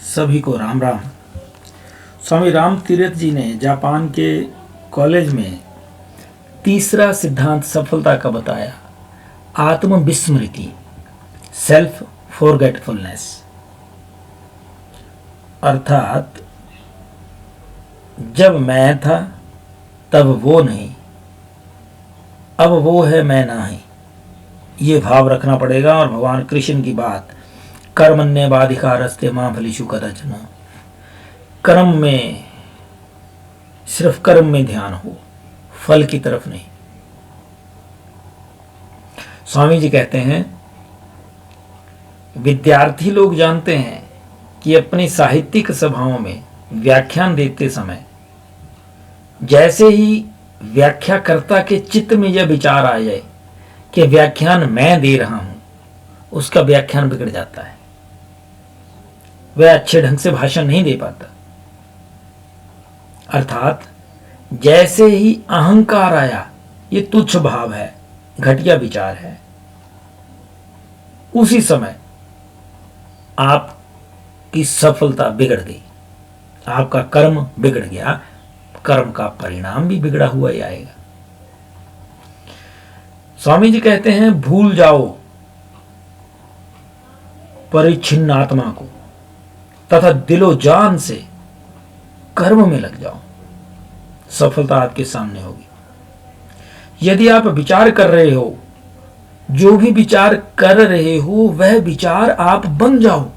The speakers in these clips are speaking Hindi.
सभी को राम राम। स्वामी राम तीर्थ जी ने जापान के कॉलेज में तीसरा सिद्धांत सफलता का बताया, आत्म विस्मृति, सेल्फ फॉरगेटफुलनेस। अर्थात जब मैं था तब वो नहीं, अब वो है मैं नहीं, ये भाव रखना पड़ेगा। और भगवान कृष्ण की बात, कर्मण्येवाधिकारस्ते मां फलेषु कदाचन, कर्म में, सिर्फ कर्म में ध्यान हो, फल की तरफ नहीं। स्वामी जी कहते हैं, विद्यार्थी लोग जानते हैं कि अपनी साहित्यिक सभाओं में व्याख्यान देते समय जैसे ही व्याख्याकर्ता के चित्त में यह विचार आ जाए कि व्याख्यान मैं दे रहा हूं, उसका व्याख्यान बिगड़ जाता है, वह अच्छे ढंग से भाषण नहीं दे पाता। अर्थात जैसे ही अहंकार आया, ये तुच्छ भाव है, घटिया विचार है, उसी समय आपकी सफलता बिगड़ गई, आपका कर्म बिगड़ गया, कर्म का परिणाम भी बिगड़ा हुआ ही आएगा। स्वामी जी कहते हैं, भूल जाओ परिच्छिन्न आत्मा को तथा दिलो जान से कर्म में लग जाओ, सफलता आपके सामने होगी। यदि आप विचार कर रहे हो, जो भी विचार कर रहे हो वह विचार आप बन जाओ,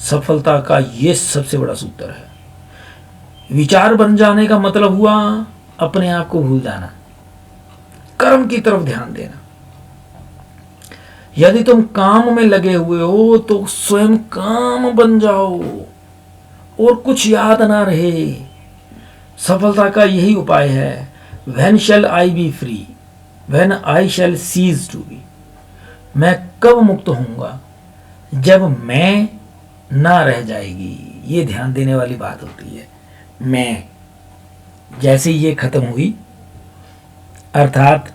सफलता का यह सबसे बड़ा सूत्र है। विचार बन जाने का मतलब हुआ अपने आप को भूल जाना, कर्म की तरफ ध्यान देना। यदि तुम काम में लगे हुए हो तो स्वयं काम बन जाओ और कुछ याद ना रहे। सफलता का यही उपाय है। When shall I be free? When I shall cease to be? मैं कब मुक्त होऊंगा? जब मैं ना रह जाएगी। ये ध्यान देने वाली बात होती है। मैं जैसे ये खत्म हुई, अर्थात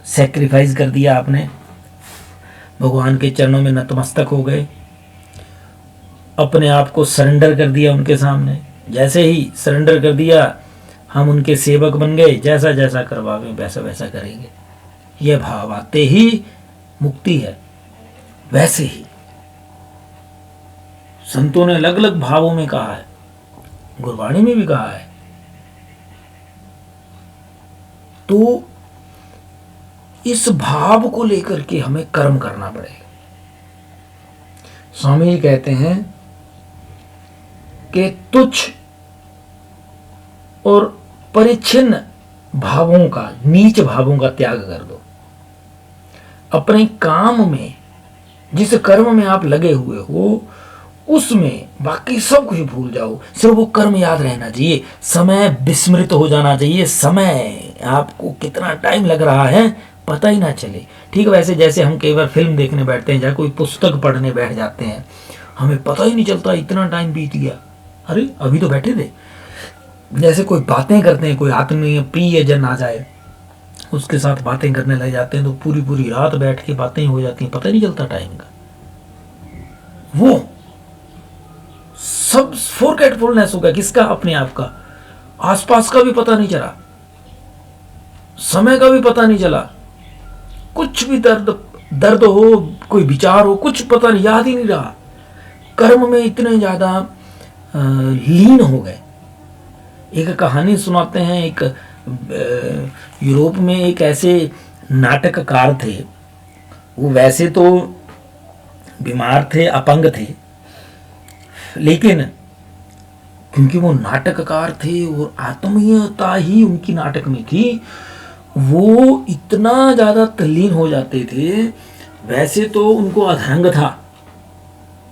सैक्रिफाइस कर दिया आपने, भगवान के चरणों में नतमस्तक हो गए, अपने आप को सरेंडर कर दिया उनके सामने। जैसे ही सरेंडर कर दिया, हम उनके सेवक बन गए, जैसा जैसा करवावे वैसा वैसा करेंगे। यह भाव आते ही मुक्ति है। वैसे ही संतों ने अलग अलग भावों में कहा है, गुरबाणी में भी कहा है। तो इस भाव को लेकर के हमें कर्म करना पड़ेगा। स्वामी जी कहते हैं कि तुच्छ और परिच्छिन्न भावों का, नीच भावों का त्याग कर दो। अपने काम में, जिस कर्म में आप लगे हुए हो, उसमें बाकी सब कुछ भूल जाओ, सिर्फ वो कर्म याद रहना चाहिए। समय विस्मृत हो जाना चाहिए। समय आपको कितना टाइम लग रहा है पता ही ना चले। ठीक वैसे जैसे हम कई बार फिल्म देखने बैठते हैं या कोई पुस्तक पढ़ने बैठ जाते हैं, हमें पता ही नहीं चलता इतना टाइम बीत गया, अरे अभी तो बैठे थे। जैसे कोई बातें करते हैं, कोई आत्मीय प्रिय जन आ जाए, उसके साथ बातें करने लग जाते हैं तो पूरी पूरी रात बैठ के बातें हो जाती हैं, पता ही नहीं चलता टाइम का। वो सब फॉरगेटफुलनेस हो गया। किसका? अपने आप का। आसपास का भी पता नहीं चला, समय का भी पता नहीं चला, कुछ भी दर्द हो, कोई विचार हो, कुछ पता नहीं, याद ही नहीं रहा। कर्म में इतने ज्यादा लीन हो गए। एक कहानी सुनाते हैं, एक यूरोप में एक ऐसे नाटककार थे। वो वैसे तो बीमार थे, अपंग थे, लेकिन क्योंकि वो नाटककार थे और आत्मीयता ही उनकी नाटक में थी, वो इतना ज़्यादा तल्लीन हो जाते थे। वैसे तो उनको अधंग था,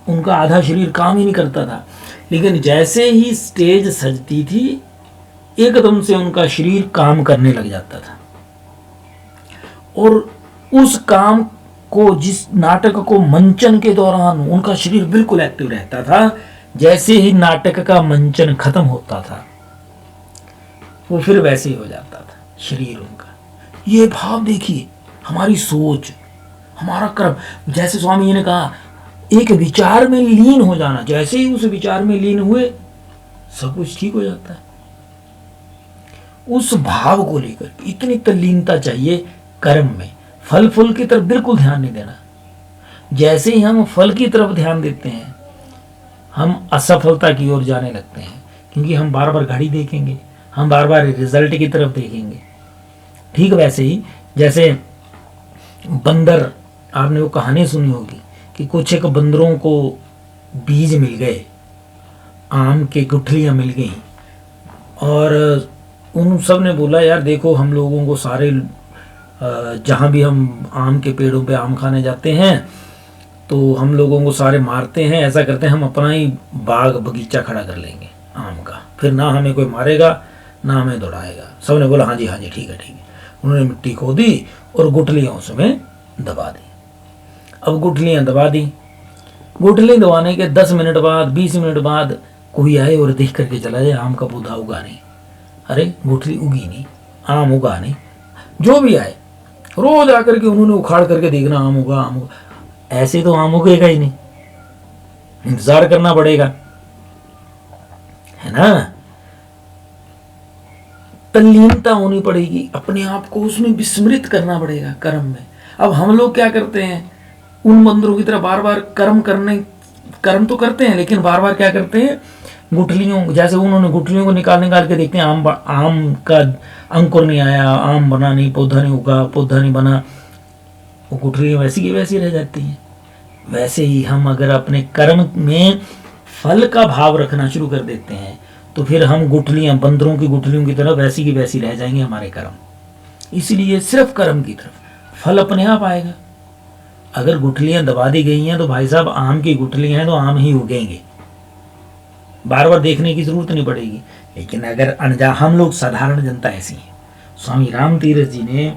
उनका आधा शरीर काम ही नहीं करता था, लेकिन जैसे ही स्टेज सजती थी, एकदम से उनका शरीर काम करने लग जाता था। और उस काम को, जिस नाटक को मंचन के दौरान उनका शरीर बिल्कुल एक्टिव रहता था, जैसे ही नाटक का मंचन खत्म होता था, वो फिर वैसे ही हो जाता था शरीर उनका। ये भाव देखिए, हमारी सोच, हमारा कर्म। जैसे स्वामी जी ने कहा, एक विचार में लीन हो जाना, जैसे ही उस विचार में लीन हुए सब कुछ ठीक हो जाता है। उस भाव को लेकर इतनी तल्लीनता चाहिए कर्म में। फल फूल की तरफ बिल्कुल ध्यान नहीं देना। जैसे ही हम फल की तरफ ध्यान देते हैं हम असफलता की ओर जाने लगते हैं, क्योंकि हम बार बार घड़ी देखेंगे, हम बार बार रिजल्ट की तरफ देखेंगे। ठीक वैसे ही जैसे बंदर, आपने वो कहानी सुनी होगी कि कुछ एक बंदरों को बीज मिल गए, आम के गुठलियाँ मिल गई, और उन सब ने बोला यार देखो हम लोगों को सारे जहाँ भी हम आम के पेड़ों पे आम खाने जाते हैं तो हम लोगों को सारे मारते हैं, ऐसा करते हैं हम अपना ही बाग बगीचा खड़ा कर लेंगे आम का, फिर ना हमें कोई मारेगा ना हमें दौड़ाएगा। सब ने बोला हाँ जी ठीक है ठीक है। उन्होंने मिट्टी खोदी और गुठलियाँ उसमें दबा दी। अब गुठलियाँ दबा दी, गुठली दबाने के 10 मिनट बाद 20 मिनट बाद कोई आए और देख करके चला जाए आम का पौधा उगा नहीं, अरे गुठली उगी नहीं, आम उगा नहीं। जो भी आए रोज आकर के उन्होंने उखाड़ करके देखना आम उगा आम उगा, ऐसे तो आम उगेगा ही नहीं, इंतजार करना पड़ेगा, है ना। तल्लीनता होनी पड़ेगी, अपने आप को उसमें विस्मृत करना पड़ेगा कर्म में। अब हम लोग क्या करते हैं, उन बंदरों की तरह बार बार कर्म तो करते हैं, लेकिन बार बार क्या करते हैं, गुठलियों, जैसे उन्होंने गुठलियों को निकाल के देखते हैं आम का अंकुर नहीं आया, आम बना नहीं, पौधा नहीं उगा, पौधा नहीं बना, वो गुठलियाँ वैसी की वैसी रह जाती हैं। वैसे ही हम अगर अपने कर्म में फल का भाव रखना शुरू कर देते हैं तो फिर हम गुठलियाँ, बंदरों की गुठलियों की तरह वैसी की वैसी रह जाएंगे हमारे कर्म। इसलिए सिर्फ कर्म की तरफ, फल अपने आप आएगा। अगर गुठलियाँ दबा दी गई हैं तो भाई साहब आम की गुठलियाँ हैं तो आम ही उगेंगे, बार बार देखने की जरूरत नहीं पड़ेगी। लेकिन अगर हम लोग साधारण जनता ऐसी है, स्वामी राम तीरथ जी ने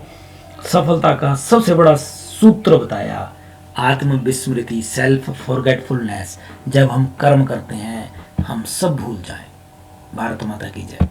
सफलता का सबसे बड़ा सूत्र बताया, आत्मविस्मृति, सेल्फ फॉरगेटफुलनेस। जब हम कर्म करते हैं हम सब भूल जाएं। भारत माता की जय।